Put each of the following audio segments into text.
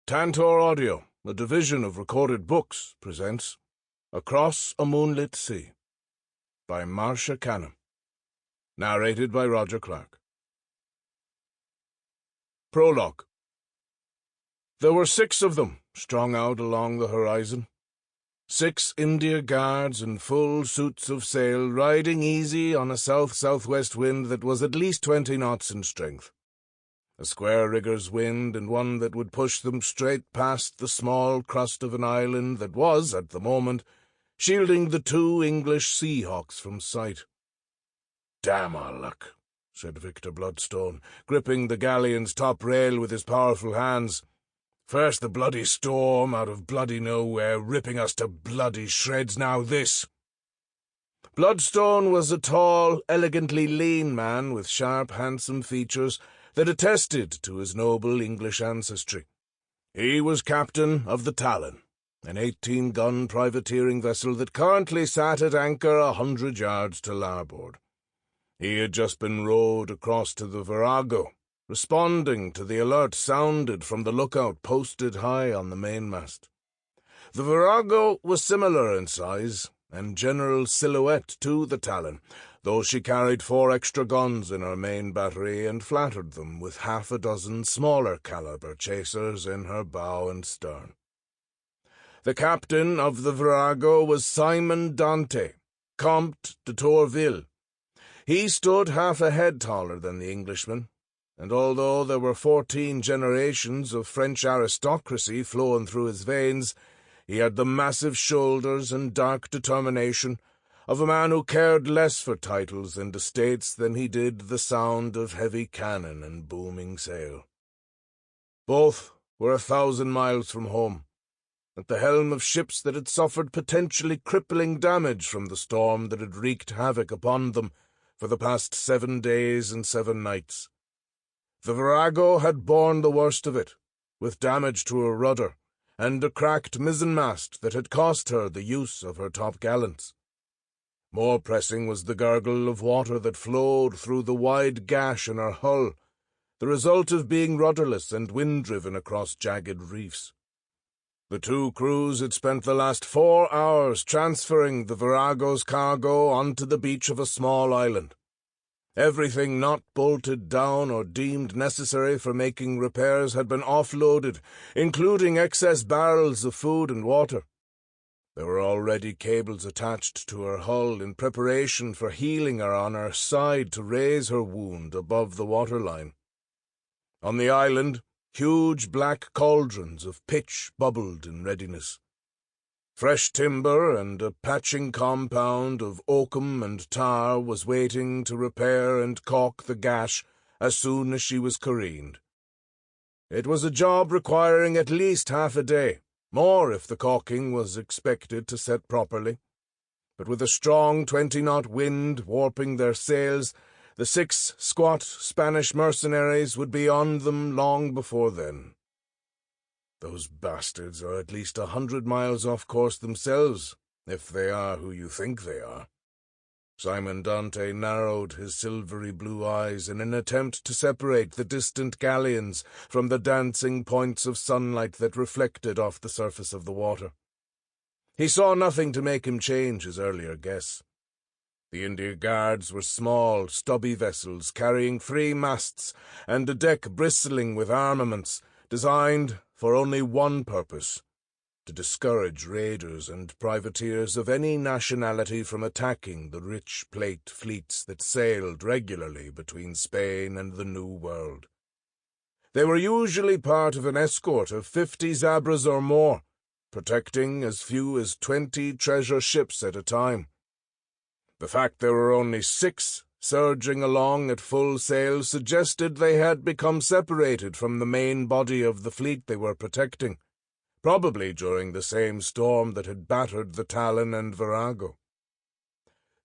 Tantor Audio, a division of Recorded Books, presents Across a Moonlit Sea by Marsha Canham. Narrated by Roger Clark. Prologue. There were 6 of them, strung out along the horizon. 6 India guards in full suits of sail, riding easy on a south-southwest wind that was at least 20 knots in strength. A square rigger's wind, and one that would push them straight past the small crust of an island that was, at the moment, shielding the 2 English Seahawks from sight. "Damn our luck," said Victor Bloodstone, gripping the galleon's top rail with his powerful hands. "First the bloody storm out of bloody nowhere, ripping us to bloody shreds, now this." Bloodstone was a tall, elegantly lean man with sharp, handsome features that attested to his noble English ancestry. He was captain of the Talon, an 18-gun privateering vessel that currently sat at anchor 100 yards to larboard. He had just been rowed across to the Virago, responding to the alert sounded from the lookout posted high on the mainmast. The Virago was similar in size and general silhouette to the Talon, though she carried 4 extra guns in her main battery and flattered them with 6 smaller-caliber chasers in her bow and stern. The captain of the Virago was Simon Dante, Comte de Tourville. He stood half a head taller than the Englishman, and although there were 14 generations of French aristocracy flowing through his veins, he had the massive shoulders and dark determination of a man who cared less for titles and estates than he did the sound of heavy cannon and booming sail. Both were 1,000 miles from home, at the helm of ships that had suffered potentially crippling damage from the storm that had wreaked havoc upon them for the past 7 days and 7 nights. The Virago had borne the worst of it, with damage to her rudder and a cracked mizzenmast that had cost her the use of her topgallants. More pressing was the gurgle of water that flowed through the wide gash in her hull, the result of being rudderless and wind-driven across jagged reefs. The 2 crews had spent the last 4 hours transferring the Virago's cargo onto the beach of a small island. Everything not bolted down or deemed necessary for making repairs had been offloaded, including excess barrels of food and water. There were already cables attached to her hull in preparation for healing her on her side to raise her wound above the waterline. On the island, huge black cauldrons of pitch bubbled in readiness. Fresh timber and a patching compound of oakum and tar was waiting to repair and caulk the gash as soon as she was careened. It was a job requiring at least half a day, more if the caulking was expected to set properly. But with a strong 20-knot wind warping their sails, the 6 squat Spanish mercenaries would be on them long before then. Those bastards are at least 100 miles off course themselves, if they are who you think they are. Simon Dante narrowed his silvery blue eyes in an attempt to separate the distant galleons from the dancing points of sunlight that reflected off the surface of the water. He saw nothing to make him change his earlier guess. The India Guards were small, stubby vessels carrying 3 masts and a deck bristling with armaments, designed for only one purpose: to discourage raiders and privateers of any nationality from attacking the rich plate fleets that sailed regularly between Spain and the New World. They were usually part of an escort of 50 Zabras or more, protecting as few as 20 treasure ships at a time. The fact there were only 6 surging along at full sail suggested they had become separated from the main body of the fleet they were protecting, probably during the same storm that had battered the Talon and Virago.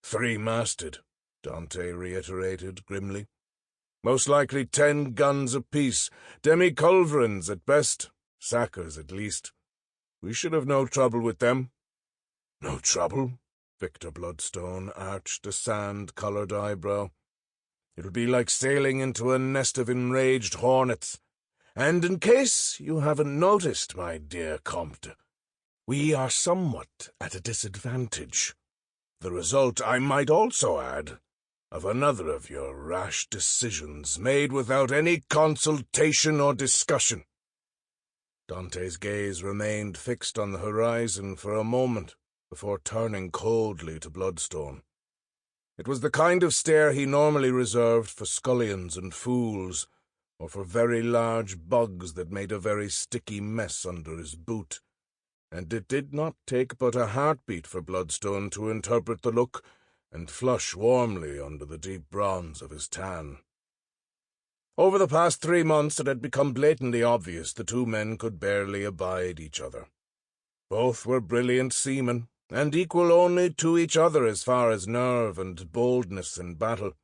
3-masted, Dante reiterated grimly. Most likely 10 guns apiece, demi-culverins at best, sackers at least. We should have no trouble with them. No trouble? Victor Bloodstone arched a sand-colored eyebrow. It would be like sailing into a nest of enraged hornets. And in case you haven't noticed, my dear Comte, we are somewhat at a disadvantage. The result, I might also add, of another of your rash decisions made without any consultation or discussion." Dante's gaze remained fixed on the horizon for a moment before turning coldly to Bloodstone. It was the kind of stare he normally reserved for scullions and fools, or for very large bugs that made a very sticky mess under his boot, and it did not take but a heartbeat for Bloodstone to interpret the look and flush warmly under the deep bronze of his tan. Over the past 3 months it had become blatantly obvious the two men could barely abide each other. Both were brilliant seamen, and equal only to each other as far as nerve and boldness in battle.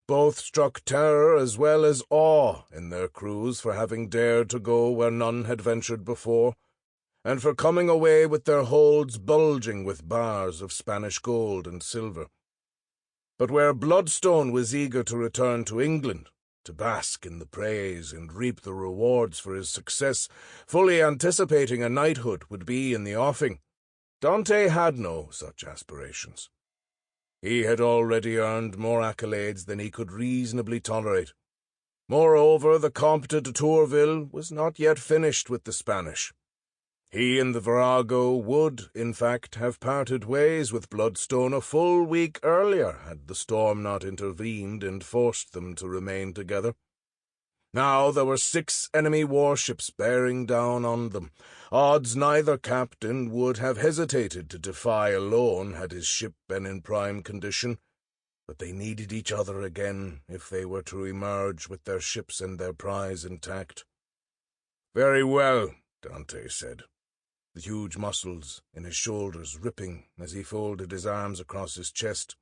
Both struck terror as well as awe in their crews for having dared to go where none had ventured before, and for coming away with their holds bulging with bars of Spanish gold and silver. But where Bloodstone was eager to return to England, to bask in the praise and reap the rewards for his success, fully anticipating a knighthood would be in the offing, Dante had no such aspirations. He had already earned more accolades than he could reasonably tolerate. Moreover, the Comte de Tourville was not yet finished with the Spanish. He and the virago would, in fact, have parted ways with Bloodstone a full week earlier had the storm not intervened and forced them to remain together. Now there were 6 enemy warships bearing down on them, odds neither captain would have hesitated to defy alone had his ship been in prime condition, but they needed each other again if they were to emerge with their ships and their prize intact. "Very well," Dante said, the huge muscles in his shoulders ripping as he folded his arms across his chest.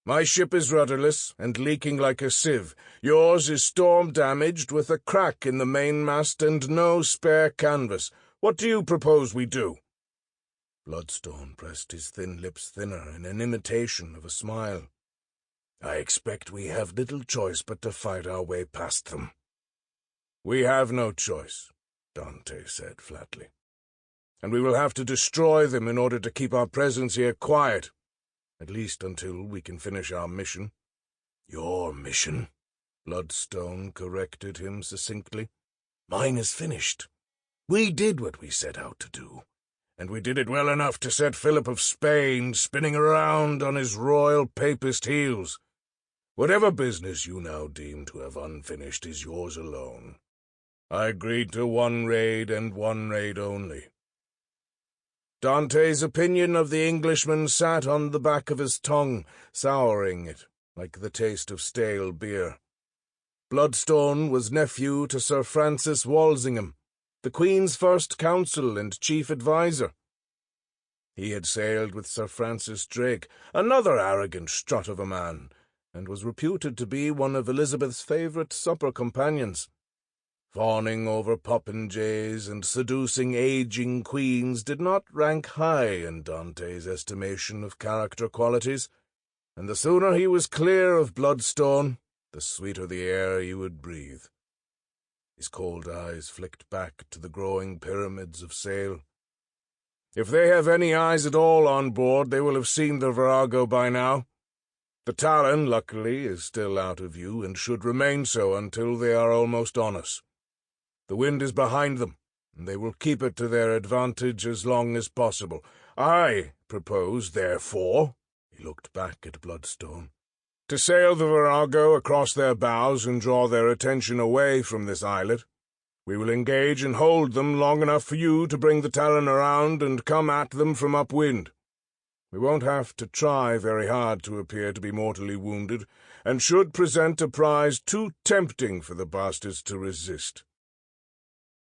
"My ship is rudderless and leaking like a sieve. Yours is storm-damaged with a crack in the mainmast and no spare canvas. What do you propose we do?" Bloodstone pressed his thin lips thinner in an imitation of a smile. "I expect we have little choice but to fight our way past them." "We have no choice," Dante said flatly. "And we will have to destroy them in order to keep our presence here quiet. At least until we can finish our mission." "Your mission?" Bloodstone corrected him succinctly. "Mine is finished. We did what we set out to do, and we did it well enough to set Philip of Spain spinning around on his royal papist heels. Whatever business you now deem to have unfinished is yours alone. I agreed to one raid and one raid only." Dante's opinion of the Englishman sat on the back of his tongue, souring it like the taste of stale beer. Bloodstone was nephew to Sir Francis Walsingham, the Queen's first counsel and chief adviser. He had sailed with Sir Francis Drake, another arrogant strut of a man, and was reputed to be one of Elizabeth's favourite supper companions. Fawning over popinjays and seducing aging queens did not rank high in Dante's estimation of character qualities, and the sooner he was clear of Bloodstone, the sweeter the air he would breathe. His cold eyes flicked back to the growing pyramids of sail. "If they have any eyes at all on board, they will have seen the virago by now. The Talon, luckily, is still out of view, and should remain so until they are almost on us. The wind is behind them, and they will keep it to their advantage as long as possible. I propose, therefore," he looked back at Bloodstone, "to sail the virago across their bows and draw their attention away from this islet. We will engage and hold them long enough for you to bring the Talon around and come at them from upwind. We won't have to try very hard to appear to be mortally wounded, and should present a prize too tempting for the bastards to resist."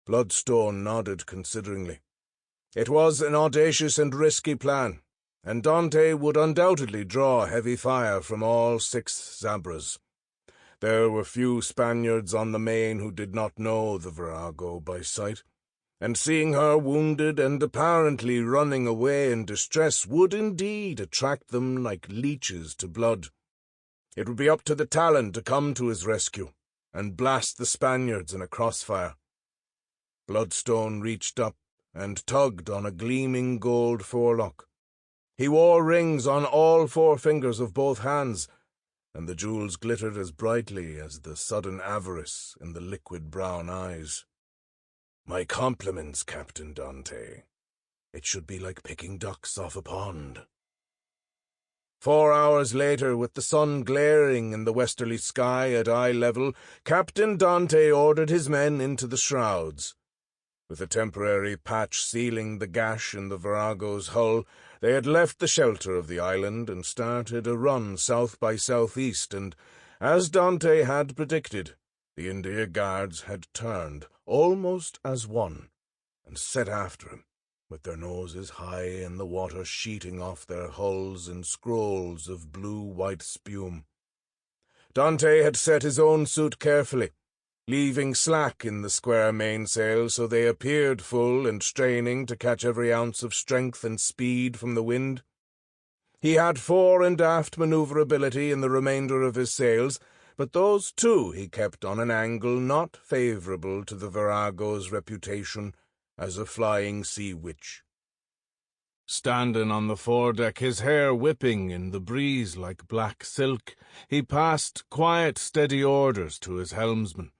Bloodstone nodded consideringly. It was an audacious and risky plan, and Dante would undoubtedly draw heavy fire from all 6 Zabras. There were few Spaniards on the main who did not know the virago by sight, and seeing her wounded and apparently running away in distress would indeed attract them like leeches to blood. It would be up to the Talon to come to his rescue, and blast the Spaniards in a crossfire. Bloodstone reached up and tugged on a gleaming gold forelock. He wore rings on all 4 fingers of both hands, and the jewels glittered as brightly as the sudden avarice in the liquid brown eyes. "My compliments, Captain Dante. It should be like picking ducks off a pond." 4 hours later, with the sun glaring in the westerly sky at eye level, Captain Dante ordered his men into the shrouds. With a temporary patch sealing the gash in the Virago's hull, they had left the shelter of the island and started a run south by southeast, and, as Dante had predicted, the India Guards had turned, almost as one, and set after him, with their noses high in the water sheeting off their hulls in scrolls of blue-white spume. Dante had set his own suit carefully, leaving slack in the square mainsail so they appeared full and straining to catch every ounce of strength and speed from the wind. He had fore and aft maneuverability in the remainder of his sails, but those too he kept on an angle not favourable to the Virago's reputation as a flying sea witch. Standing on the foredeck, his hair whipping in the breeze like black silk, he passed quiet, steady orders to his helmsman,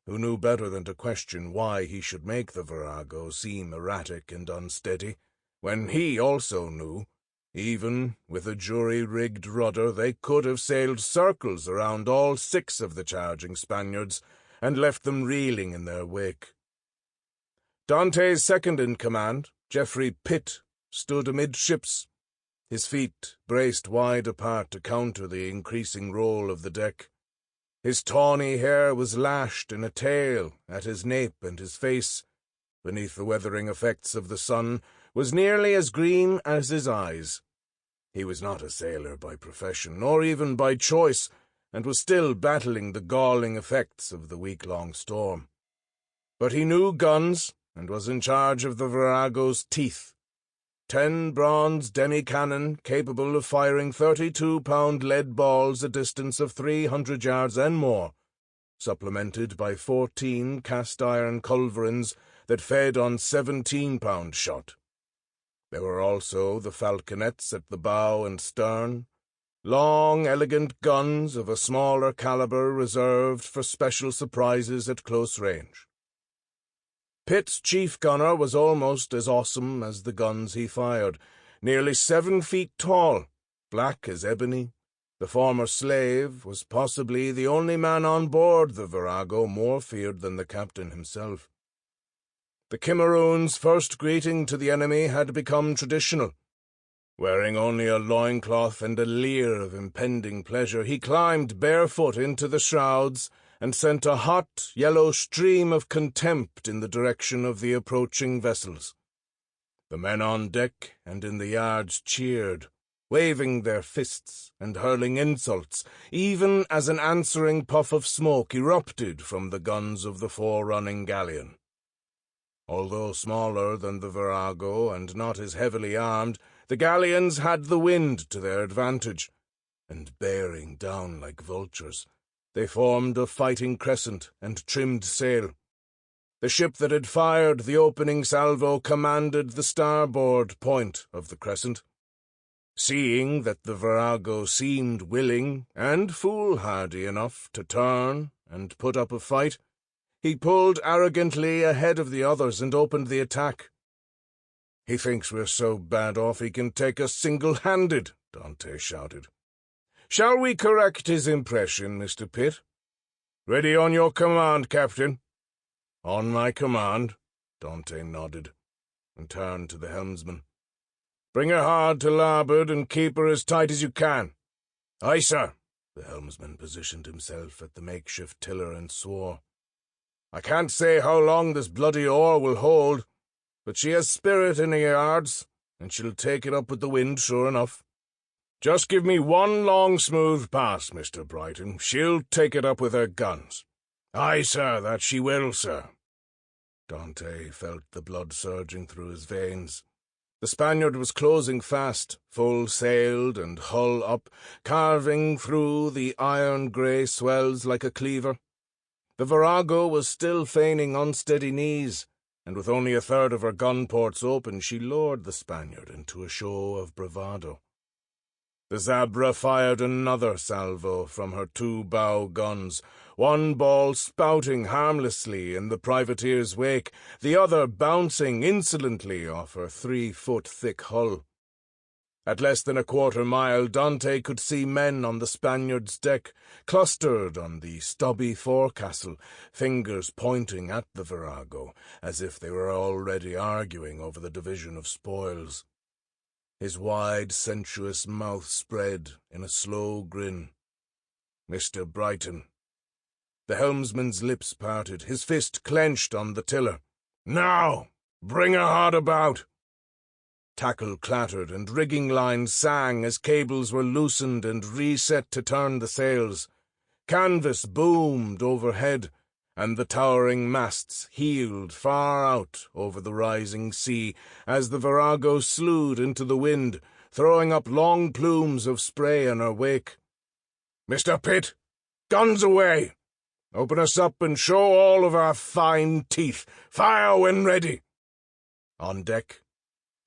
who knew better than to question why he should make the Virago seem erratic and unsteady, when he also knew, even with a jury-rigged rudder, they could have sailed circles around all 6 of the charging Spaniards and left them reeling in their wake. Dante's second-in-command, Geoffrey Pitt, stood amidships, his feet braced wide apart to counter the increasing roll of the deck. His tawny hair was lashed in a tail at his nape, and his face, beneath the weathering effects of the sun, was nearly as green as his eyes. He was not a sailor by profession, nor even by choice, and was still battling the galling effects of the week-long storm. But he knew guns, and was in charge of the Virago's teeth. 10 bronze demi-cannon capable of firing 32-pound lead balls a distance of 300 yards and more, supplemented by 14 cast-iron culverins that fed on 17-pound shot. There were also the falconets at the bow and stern, long, elegant guns of a smaller caliber reserved for special surprises at close range. Pitt's chief gunner was almost as awesome as the guns he fired, nearly 7 feet tall, black as ebony. The former slave was possibly the only man on board the Virago more feared than the captain himself. The Cimarroon's first greeting to the enemy had become traditional. Wearing only a loincloth and a leer of impending pleasure, he climbed barefoot into the shrouds and sent a hot, yellow stream of contempt in the direction of the approaching vessels. The men on deck and in the yards cheered, waving their fists and hurling insults, even as an answering puff of smoke erupted from the guns of the forerunning galleon. Although smaller than the Virago and not as heavily armed, the galleons had the wind to their advantage, and bearing down like vultures, they formed a fighting crescent and trimmed sail. The ship that had fired the opening salvo commanded the starboard point of the crescent. Seeing that the Virago seemed willing and foolhardy enough to turn and put up a fight, he pulled arrogantly ahead of the others and opened the attack. "He thinks we're so bad off he can take us single-handed," Dante shouted. "Shall we correct his impression, Mr. Pitt?" "Ready on your command, Captain." "On my command," Dante nodded, and turned to the helmsman. "Bring her hard to larboard and keep her as tight as you can." "Aye, sir." The helmsman positioned himself at the makeshift tiller and swore. "I can't say how long this bloody oar will hold, but she has spirit in her yards, and she'll take it up with the wind sure enough. Just give me one long smooth pass, Mr. Brighton. She'll take it up with her guns." "Aye, sir, that she will, sir." Dante felt the blood surging through his veins. The Spaniard was closing fast, full-sailed and hull up, carving through the iron-grey swells like a cleaver. The Virago was still feigning unsteady knees, and with only a third of her gun ports open, she lured the Spaniard into a show of bravado. The Zabra fired another salvo from her 2 bow guns, one ball spouting harmlessly in the privateer's wake, the other bouncing insolently off her 3-foot-thick hull. At less than a quarter-mile, Dante could see men on the Spaniard's deck, clustered on the stubby forecastle, fingers pointing at the Virago, as if they were already arguing over the division of spoils. His wide, sensuous mouth spread in a slow grin. Mr. Brighton. The helmsman's lips parted, his fist clenched on the tiller. "Now! Bring her hard about!" Tackle clattered, and rigging lines sang as cables were loosened and reset to turn the sails. Canvas boomed overhead, and the towering masts heeled far out over the rising sea as the Virago slewed into the wind, throwing up long plumes of spray in her wake. "Mr. Pitt, guns away! Open us up and show all of our fine teeth. Fire when ready!" On deck,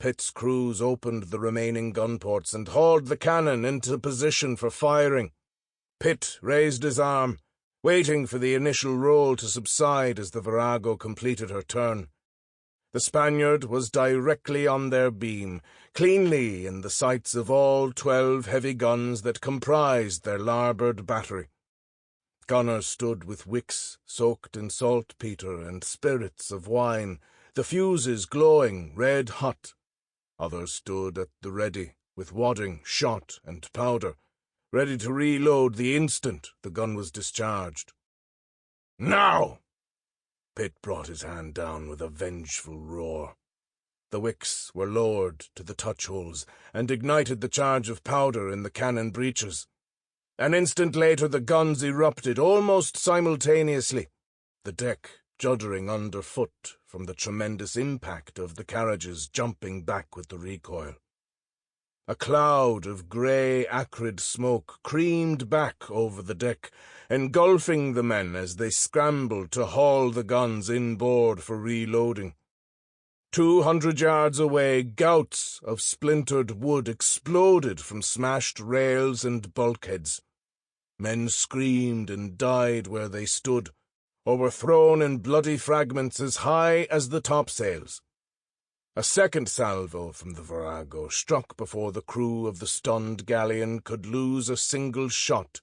Pitt's crews opened the remaining gun ports and hauled the cannon into position for firing. Pitt raised his arm, waiting for the initial roll to subside as the Virago completed her turn. The Spaniard was directly on their beam, cleanly in the sights of all 12 heavy guns that comprised their larboard battery. Gunners stood with wicks soaked in saltpetre and spirits of wine, the fuses glowing red-hot. Others stood at the ready, with wadding, shot, and powder, ready to reload the instant the gun was discharged. "Now!" Pitt brought his hand down with a vengeful roar. The wicks were lowered to the touch-holes and ignited the charge of powder in the cannon breeches. An instant later the guns erupted almost simultaneously, the deck juddering underfoot from the tremendous impact of the carriages jumping back with the recoil. A cloud of grey, acrid smoke creamed back over the deck, engulfing the men as they scrambled to haul the guns inboard for reloading. 200 yards away, gouts of splintered wood exploded from smashed rails and bulkheads. Men screamed and died where they stood, or were thrown in bloody fragments as high as the topsails. A second salvo from the Virago struck before the crew of the stunned galleon could lose a single shot.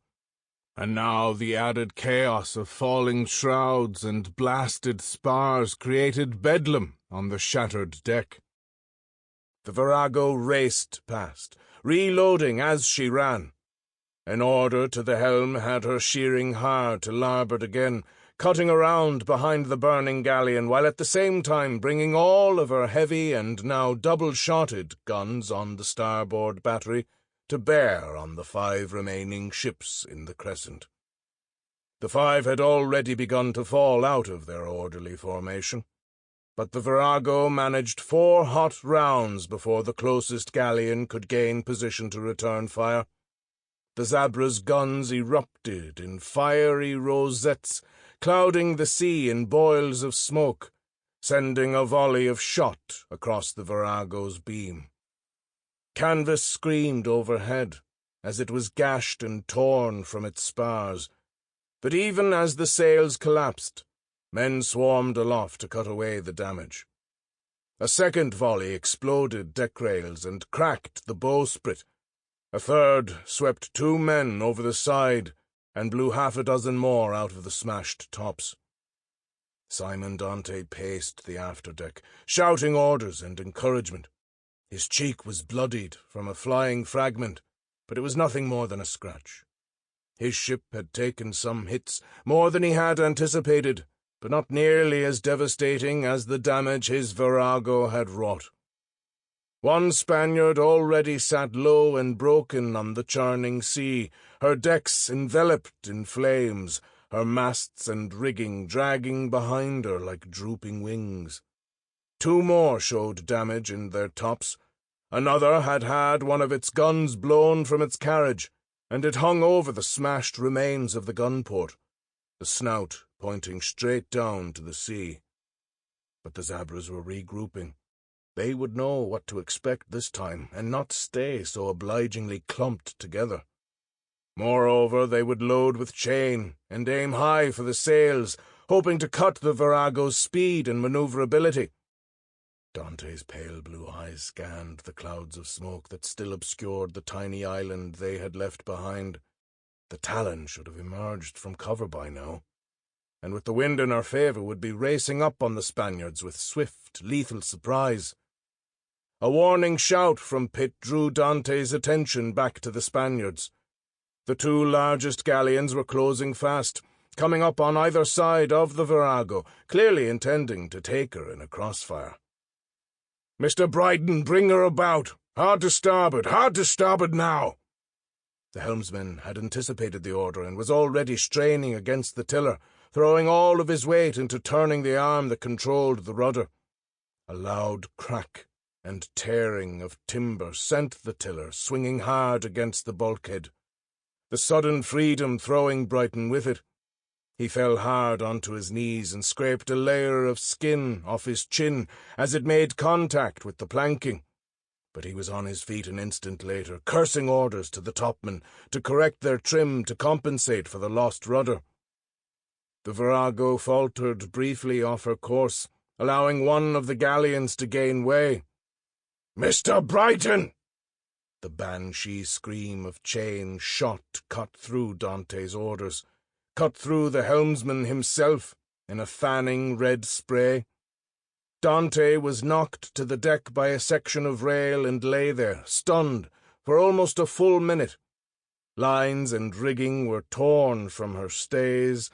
And now the added chaos of falling shrouds and blasted spars created bedlam on the shattered deck. The Virago raced past, reloading as she ran. An order to the helm had her sheering hard to larboard again, cutting around behind the burning galleon, while at the same time bringing all of her heavy and now double-shotted guns on the starboard battery to bear on the 5 remaining ships in the crescent. The 5 had already begun to fall out of their orderly formation, but the Virago managed 4 hot rounds before the closest galleon could gain position to return fire. The Zabra's guns erupted in fiery rosettes, clouding the sea in boils of smoke, sending a volley of shot across the Virago's beam. Canvas screamed overhead as it was gashed and torn from its spars, but even as the sails collapsed, men swarmed aloft to cut away the damage. A second volley exploded deck rails and cracked the bowsprit. A third swept 2 men over the side and blew 6 more out of the smashed tops. Simon Dante paced the afterdeck, shouting orders and encouragement. His cheek was bloodied from a flying fragment, but it was nothing more than a scratch. His ship had taken some hits, more than he had anticipated, but not nearly as devastating as the damage his Virago had wrought. One Spaniard already sat low and broken on the churning sea, her decks enveloped in flames, her masts and rigging dragging behind her like drooping wings. 2 more showed damage in their tops. Another had had one of its guns blown from its carriage, and it hung over the smashed remains of the gunport, the snout pointing straight down to the sea. But the Zabras were regrouping. They would know what to expect this time, and not stay so obligingly clumped together. Moreover, they would load with chain and aim high for the sails, hoping to cut the Virago's speed and maneuverability. Dante's pale blue eyes scanned the clouds of smoke that still obscured the tiny island they had left behind. The Talon should have emerged from cover by now, and with the wind in her favour would be racing up on the Spaniards with swift, lethal surprise. A warning shout from Pitt drew Dante's attention back to the Spaniards. The two largest galleons were closing fast, coming up on either side of the Virago, clearly intending to take her in a crossfire. "Mr. Brighton, bring her about! Hard to starboard now!" The helmsman had anticipated the order and was already straining against the tiller, throwing all of his weight into turning the arm that controlled the rudder. A loud crack and tearing of timber sent the tiller swinging hard against the bulkhead, the sudden freedom throwing Brighton with it. He fell hard onto his knees and scraped a layer of skin off his chin as it made contact with the planking. But he was on his feet an instant later, cursing orders to the topmen to correct their trim to compensate for the lost rudder. The Virago faltered briefly off her course, allowing one of the galleons to gain way. "Mr. Brighton!" The banshee scream of chain shot cut through Dante's orders, cut through the helmsman himself in a fanning red spray. Dante was knocked to the deck by a section of rail and lay there, stunned, for almost a full minute. Lines and rigging were torn from her stays,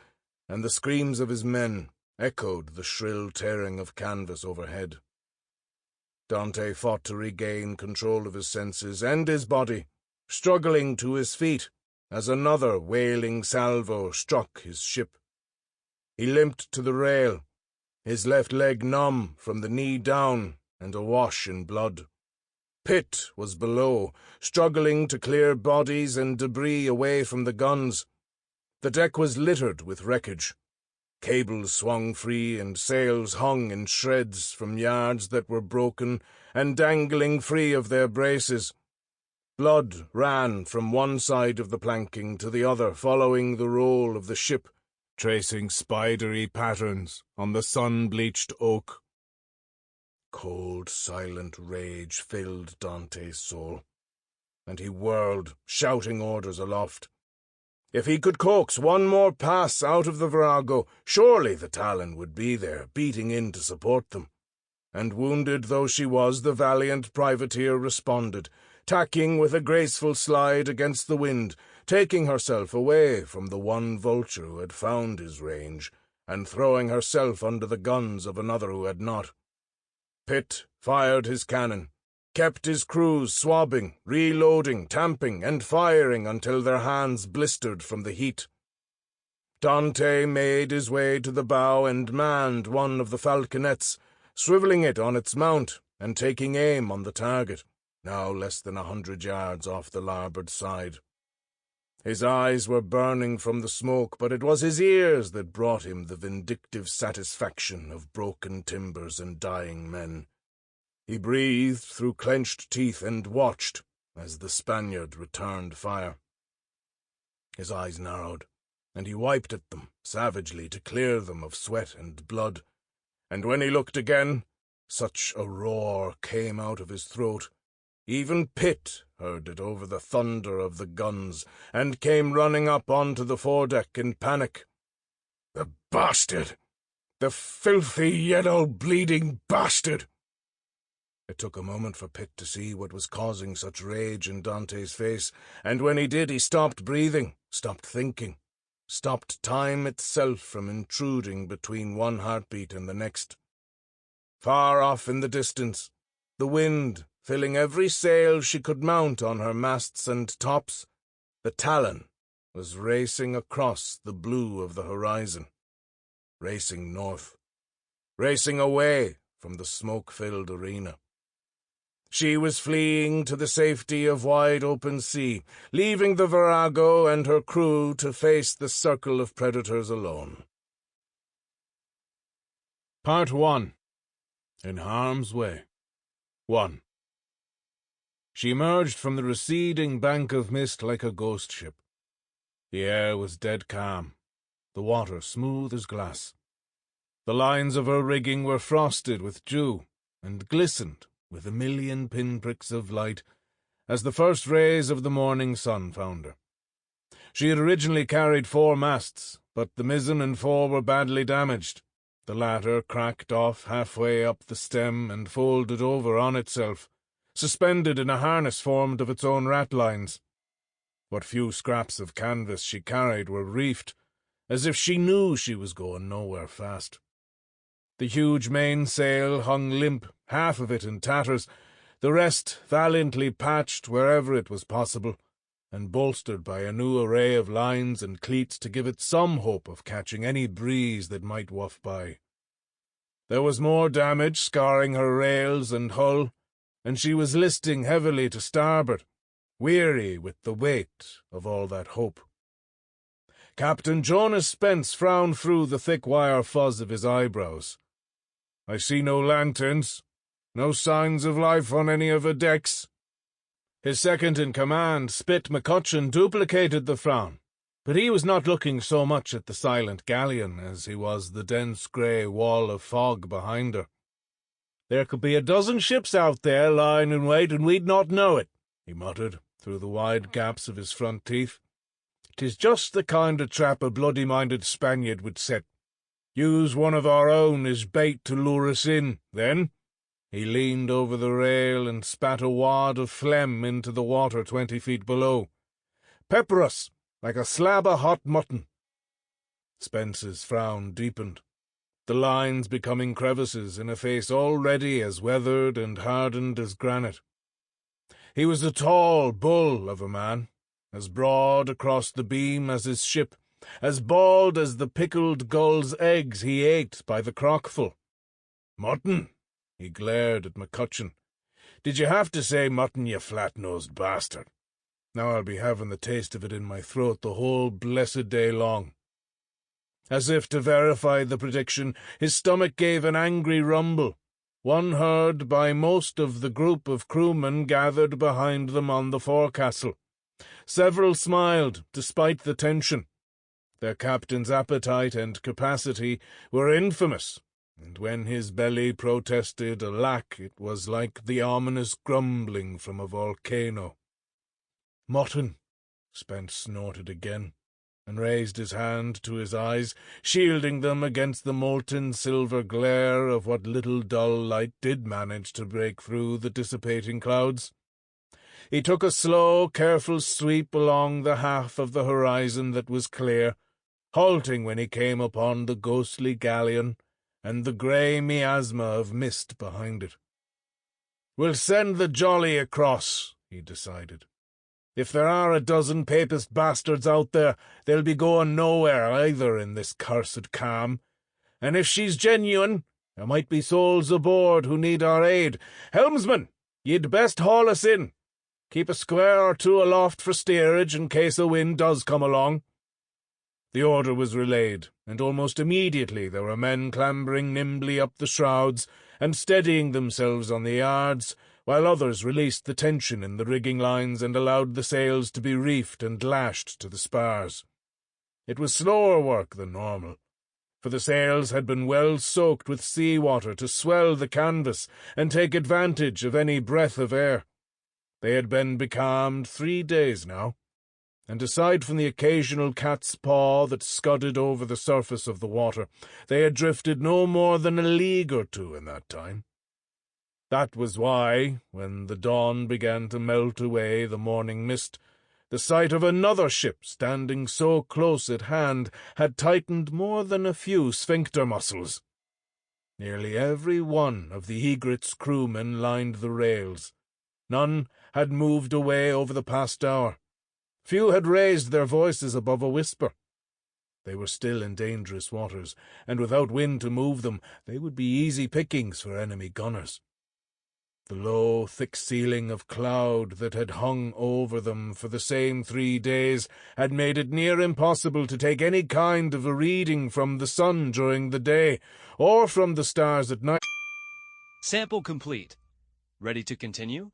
and the screams of his men echoed the shrill tearing of canvas overhead. Dante fought to regain control of his senses and his body, struggling to his feet as another wailing salvo struck his ship. He limped to the rail, his left leg numb from the knee down and awash in blood. Pitt was below, struggling to clear bodies and debris away from the guns. The deck was littered with wreckage. Cables swung free and sails hung in shreds from yards that were broken and dangling free of their braces. Blood ran from one side of the planking to the other, following the roll of the ship, tracing spidery patterns on the sun-bleached oak. Cold, silent rage filled Dante's soul, and he whirled, shouting orders aloft. If he could coax one more pass out of the Virago, surely the Talon would be there, beating in to support them. And wounded though she was, the valiant privateer responded, tacking with a graceful slide against the wind, taking herself away from the one vulture who had found his range, and throwing herself under the guns of another who had not. Pitt fired his cannon, kept his crews swabbing, reloading, tamping, and firing until their hands blistered from the heat. Dante made his way to the bow and manned one of the falconets, swiveling it on its mount and taking aim on the target, now less than 100 yards off the larboard side. His eyes were burning from the smoke, but it was his ears that brought him the vindictive satisfaction of broken timbers and dying men. He breathed through clenched teeth and watched as the Spaniard returned fire. His eyes narrowed, and he wiped at them savagely to clear them of sweat and blood, and when he looked again, such a roar came out of his throat. Even Pitt heard it over the thunder of the guns, and came running up onto the foredeck in panic. "The bastard! The filthy, yellow, bleeding bastard!" It took a moment for Pitt to see what was causing such rage in Dante's face, and when he did, he stopped breathing, stopped thinking, stopped time itself from intruding between one heartbeat and the next. Far off in the distance, the wind filling every sail she could mount on her masts and tops, the Talon was racing across the blue of the horizon, racing north, racing away from the smoke-filled arena. She was fleeing to the safety of wide-open sea, leaving the Virago and her crew to face the circle of predators alone. Part 1. In Harm's Way. 1. She emerged from the receding bank of mist like a ghost ship. The air was dead calm, the water smooth as glass. The lines of her rigging were frosted with dew, and glistened with a million pinpricks of light as the first rays of the morning sun found her. She had originally carried 4 masts, but the mizzen and fore were badly damaged. The latter cracked off halfway up the stem and folded over on itself, suspended in a harness formed of its own ratlines. What few scraps of canvas she carried were reefed, as if she knew she was going nowhere fast. The huge mainsail hung limp, half of it in tatters, the rest valiantly patched wherever it was possible, and bolstered by a new array of lines and cleats to give it some hope of catching any breeze that might waft by. There was more damage scarring her rails and hull, and she was listing heavily to starboard, weary with the weight of all that hope. Captain Jonas Spence frowned through the thick wire fuzz of his eyebrows. "I see no lanterns, no signs of life on any of her decks." His second-in-command, Spit McCutcheon, duplicated the frown, but he was not looking so much at the silent galleon as he was the dense grey wall of fog behind her. "There could be a dozen ships out there lying in wait, and we'd not know it," he muttered through the wide gaps of his front teeth. "'Tis just the kind of trap a bloody-minded Spaniard would set. Use one of our own as bait to lure us in, then." He leaned over the rail and spat a wad of phlegm into the water 20 feet below. "Pepper us, like a slab of hot mutton." Spence's frown deepened, the lines becoming crevices in a face already as weathered and hardened as granite. He was a tall bull of a man, as broad across the beam as his ship, as bald as the pickled gull's eggs he ate by the crockful. "Mutton?" He glared at McCutcheon. "Did you have to say mutton, you flat-nosed bastard? Now I'll be having the taste of it in my throat the whole blessed day long." As if to verify the prediction, his stomach gave an angry rumble, one heard by most of the group of crewmen gathered behind them on the forecastle. Several smiled, despite the tension. Their captain's appetite and capacity were infamous, and when his belly protested alack, it was like the ominous grumbling from a volcano. "Mutton," Spence snorted again, and raised his hand to his eyes, shielding them against the molten silver glare of what little dull light did manage to break through the dissipating clouds. He took a slow, careful sweep along the half of the horizon that was clear, halting when he came upon the ghostly galleon and the grey miasma of mist behind it. "We'll send the Jolly across," he decided. "If there are a dozen papist bastards out there, they'll be going nowhere either in this cursed calm. And if she's genuine, there might be souls aboard who need our aid. Helmsman, ye'd best haul us in. Keep a square or two aloft for steerage in case a wind does come along." The order was relayed, and almost immediately there were men clambering nimbly up the shrouds and steadying themselves on the yards, while others released the tension in the rigging lines and allowed the sails to be reefed and lashed to the spars. It was slower work than normal, for the sails had been well soaked with sea-water to swell the canvas and take advantage of any breath of air. They had been becalmed 3 days now, and aside from the occasional cat's paw that scudded over the surface of the water, they had drifted no more than a league or 2 in that time. That was why, when the dawn began to melt away the morning mist, the sight of another ship standing so close at hand had tightened more than a few sphincter muscles. Nearly every one of the Egret's crewmen lined the rails. None had moved away over the past hour. Few had raised their voices above a whisper. They were still in dangerous waters, and without wind to move them, they would be easy pickings for enemy gunners. The low, thick ceiling of cloud that had hung over them for the same 3 days had made it near impossible to take any kind of a reading from the sun during the day, or from the stars at night. Sample complete. Ready to continue?